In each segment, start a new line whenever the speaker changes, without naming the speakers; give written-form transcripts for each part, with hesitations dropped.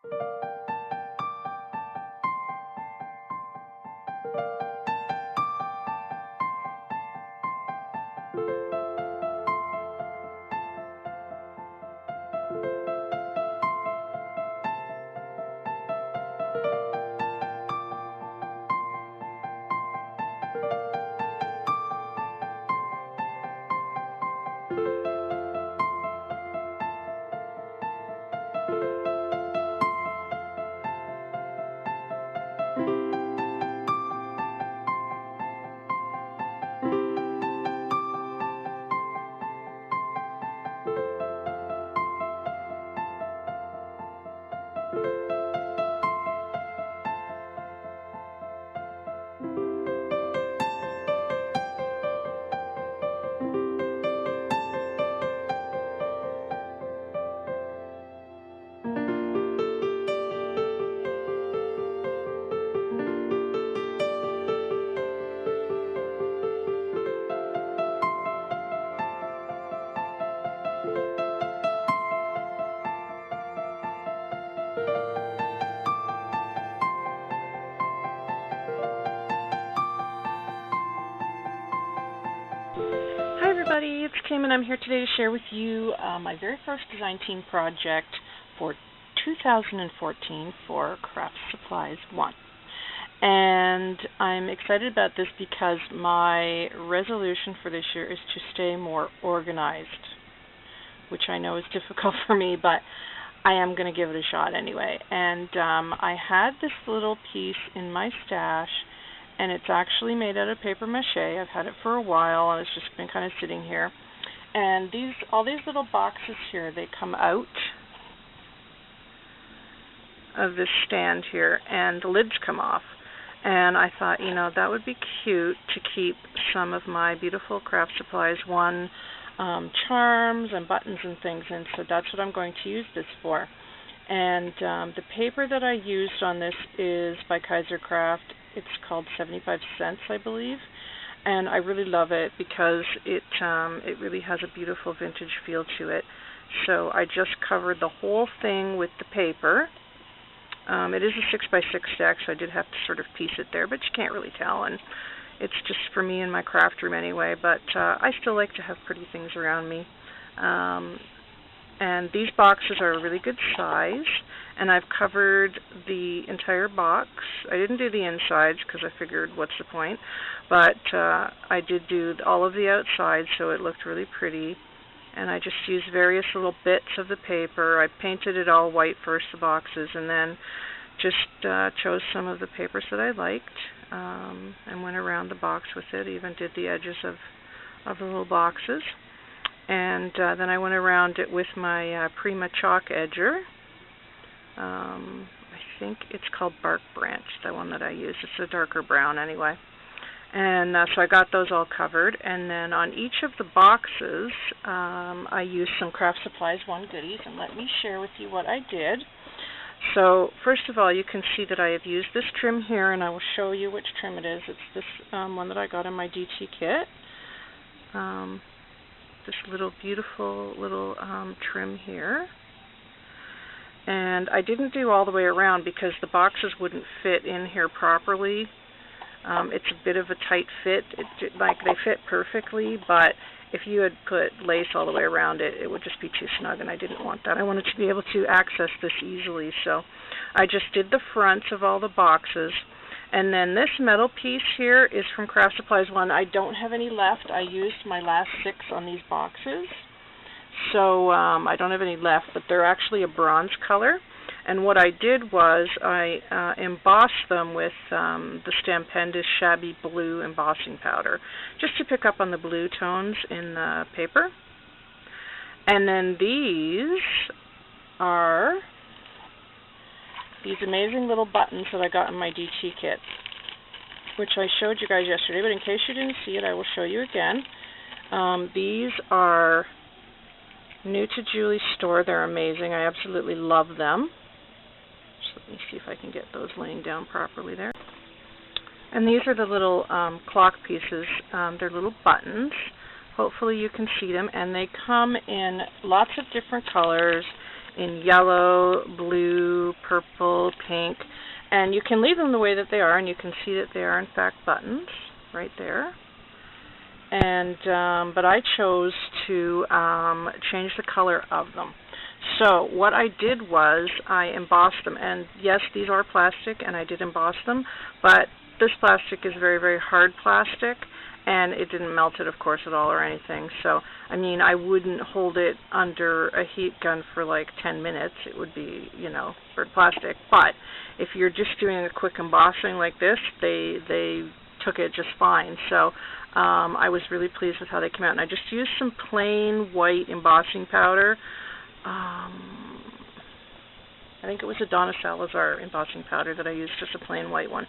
Hi everybody, it's Kim and I'm here today to share with you my very first design team project for 2014 for Craftsupplies1. And I'm excited about this because my resolution for this year is to stay more organized, which I know is difficult for me, but I am going to give it a shot anyway. And I had this little piece in my stash, and it's actually made out of paper mache. I've had it for a while, and it's just been kind of sitting here. And all these little boxes here, they come out of this stand here, and the lids come off. And I thought, you know, that would be cute to keep some of my beautiful Craftsupplies1 charms and buttons and things in, so that's what I'm going to use this for. And the paper that I used on this is by Kaiser Craft. It's called 75 cents, I believe, and I really love it because it really has a beautiful vintage feel to it. So I just covered the whole thing with the paper. It is a 6x6 stack, so I did have to sort of piece it there, but you can't really tell, and it's just for me in my craft room anyway, but I still like to have pretty things around me. And these boxes are a really good size, and I've covered the entire box. I didn't do the insides because I figured what's the point, but I did do all of the outside, so it looked really pretty. And I just used various little bits of the paper. I painted it all white first, the boxes, and then just chose some of the papers that I liked and went around the box with it, even did the edges of the little boxes. And then I went around it with my Prima chalk edger. I think it's called Bark Branch, the one that I use. It's a darker brown anyway. And so I got those all covered. And then on each of the boxes, I used some Craftsupplies1 goodies. And let me share with you what I did. So first of all, you can see that I have used this trim here, and I will show you which trim it is. It's this one that I got in my DT kit. This little beautiful little trim here. And I didn't do all the way around because the boxes wouldn't fit in here properly. It's a bit of a tight fit. Like they fit perfectly, but if you had put lace all the way around it, it would just be too snug, and I didn't want that. I wanted to be able to access this easily, so I just did the fronts of all the boxes. And then this metal piece here is from Craftsupplies1. I don't have any left. I used my last 6 on these boxes, so I don't have any left, but they're actually a bronze color. And what I did was I embossed them with the Stampendous Shabby Blue embossing powder, just to pick up on the blue tones in the paper. And then these are these amazing little buttons that I got in my DT kit, which I showed you guys yesterday, but in case you didn't see it, I will show you again. These are new to Julie's store. They're amazing. I absolutely love them. Let me see if I can get those laying down properly there. And these are the little clock pieces. They're little buttons. Hopefully you can see them. And they come in lots of different colors. in yellow, blue, purple, pink, and you can leave them the way that they are, and you can see that they are in fact buttons right there. And but I chose to change the color of them. So what I did was I embossed them, and yes, these are plastic, and I did emboss them, but this plastic is very, very hard plastic, and it didn't melt it, of course, at all or anything. So, I mean, I wouldn't hold it under a heat gun for like 10 minutes. It would be, you know, for plastic. But if you're just doing a quick embossing like this, they took it just fine. So I was really pleased with how they came out. And I just used some plain white embossing powder. I think it was a Donna Salazar embossing powder that I used, just a plain white one.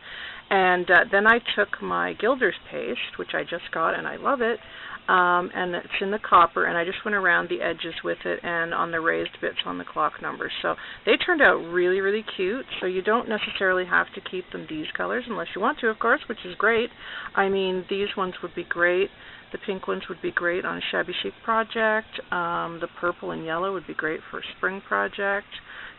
And then I took my Gilder's paste, which I just got, and I love it, and it's in the copper, and I just went around the edges with it and on the raised bits on the clock numbers. So they turned out really, really cute, so you don't necessarily have to keep them these colors unless you want to, of course, which is great. I mean, these ones would be great. The pink ones would be great on a shabby chic project. The purple and yellow would be great for a spring project.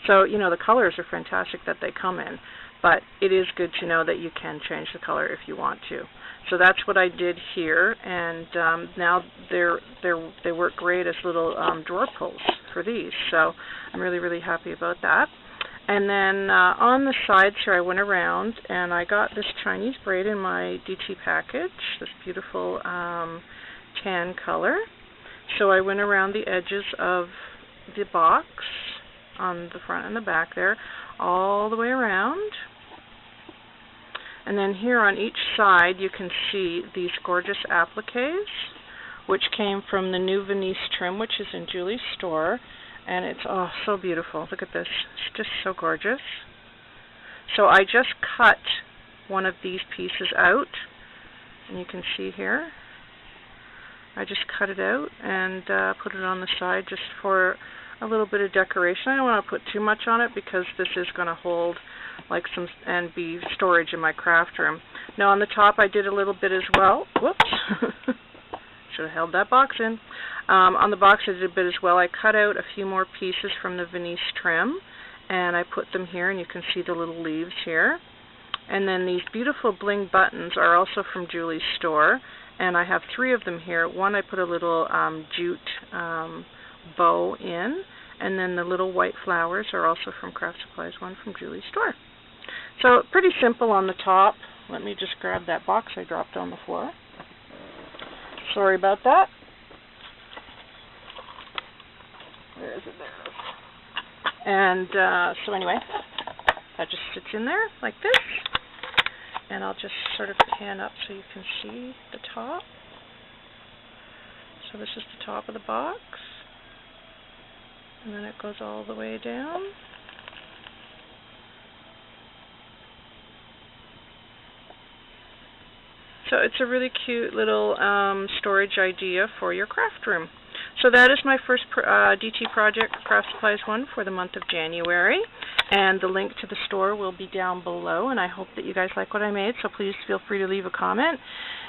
So, you know, the colors are fantastic that they come in, but it is good to know that you can change the color if you want to. So that's what I did here, and now they work great as little drawer pulls for these. So I'm really, really happy about that. And then on the sides here, I went around and I got this Chinese braid in my DT package, this beautiful tan color. So I went around the edges of the box on the front and the back there, all the way around. And then here on each side, you can see these gorgeous appliques, which came from the new Venice trim, which is in Julie's store. And it's, oh, so beautiful. Look at this. It's just so gorgeous. So I just cut one of these pieces out, and you can see here. I just cut it out and put it on the side just for a little bit of decoration. I don't want to put too much on it because this is going to hold like some and be storage in my craft room. Now on the top I did a little bit as well. Whoops. Should have held that box in. On the box I did a bit as well. I cut out a few more pieces from the Venice trim and I put them here, and you can see the little leaves here. And then these beautiful bling buttons are also from Julie's store, and I have 3 of them here. One I put a little jute bow in, and then the little white flowers are also from Craftsupplies1 from Julie's store. So pretty simple on the top. Let me just grab that box I dropped on the floor. Sorry about that. Where is it? There it is. And so anyway, that just sits in there like this. And I'll just sort of pan up so you can see the top. So this is the top of the box. And then it goes all the way down. So it's a really cute little storage idea for your craft room. So that is my first DT project, Craftsupplies1, for the month of January. And the link to the store will be down below. And I hope that you guys like what I made, so please feel free to leave a comment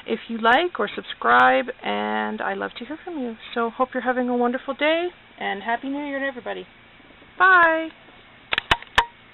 if you like or subscribe. And I love to hear from you. So hope you're having a wonderful day, and Happy New Year to everybody. Bye!